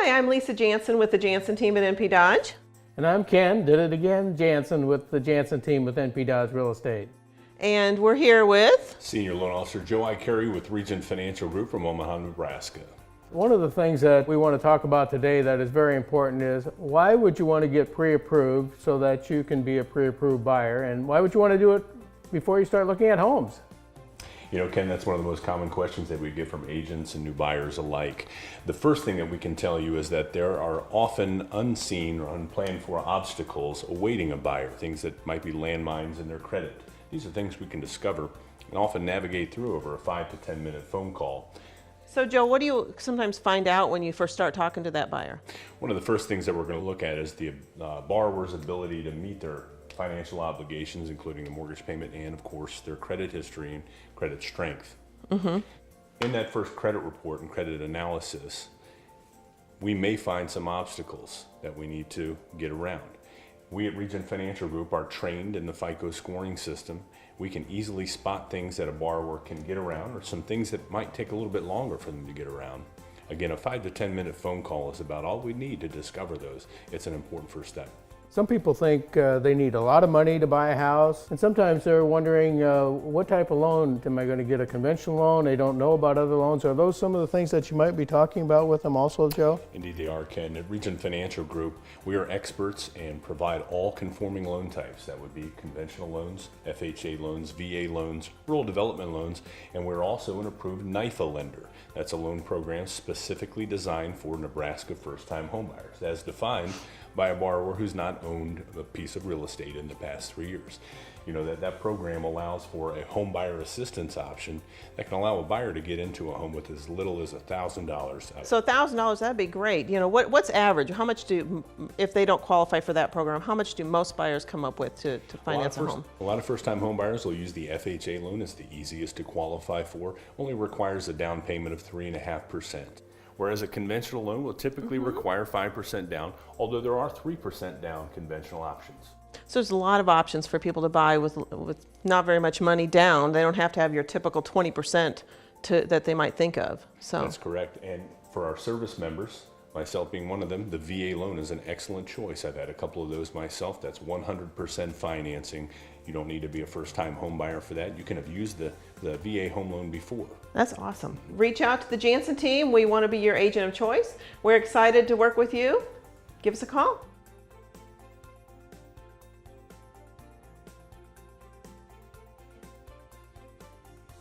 Hi, I'm Lisa Jansen with the Jansen Team at NP Dodge. And I'm Ken, did it again, Jansen with the Jansen Team with NP Dodge Real Estate. And we're here with Senior Loan Officer Joe Iaccheri with Regent Financial Group from Omaha, Nebraska. One of the things that we want to talk about today that is very important is why would you want to get pre-approved so that you can be a pre-approved buyer, and why would you want to do it before you start looking at homes? You know, Ken, that's one of the most common questions that we get from agents and new buyers alike. The first thing that we can tell you is that there are often unseen or unplanned for obstacles awaiting a buyer, things that might be landmines in their credit. These are things we can discover and often navigate through over a 5 to 10 minute phone call. So Joe, what do you sometimes find out when you first start talking to that buyer? One of the first things that we're going to look at is the borrower's ability to meet their financial obligations, including the mortgage payment and, of course, their credit history and credit strength. In that first credit report and credit analysis, we may find some obstacles that we need to get around. We at Regent Financial Group are trained in the FICO scoring system. We can easily spot things that a borrower can get around, or some things that might take a little bit longer for them to get around. Again, a 5 to 10 minute phone call is about all we need to discover those. It's an important first step. Some people think they need a lot of money to buy a house, and sometimes they're wondering what type of loan. Am I going to get a conventional loan? They don't know about other loans. Are those some of the things that you might be talking about with them also, Joe? Indeed they are, Ken. At Regent Financial Group, we are experts and provide all conforming loan types. That would be conventional loans, FHA loans, VA loans, rural development loans, and we're also an approved NIFA lender. That's a loan program specifically designed for Nebraska first-time homebuyers, as defined by a borrower who's not owned a piece of real estate in the past 3 years. You know, that program allows for a home buyer assistance option that can allow a buyer to get into a home with as little as $1,000. So $1,000, that'd be great. You know, what's average? How much if they don't qualify for that program, how much do most buyers come up with to finance a home? A lot of first-time home buyers will use the FHA loan as the easiest to qualify for. Only requires a down payment of 3.5%. Whereas a conventional loan will typically require 5% down, although there are 3% down conventional options. So there's a lot of options for people to buy with not very much money down. They don't have to have your typical 20% that they might think of. So that's correct. And for our service members, myself being one of them, the VA loan is an excellent choice. I've had a couple of those myself. That's 100% financing. You don't need to be a first-time home buyer for that. You can have used the VA home loan before. That's awesome. Reach out to the Jansen Team. We want to be your agent of choice. We're excited to work with you. Give us a call.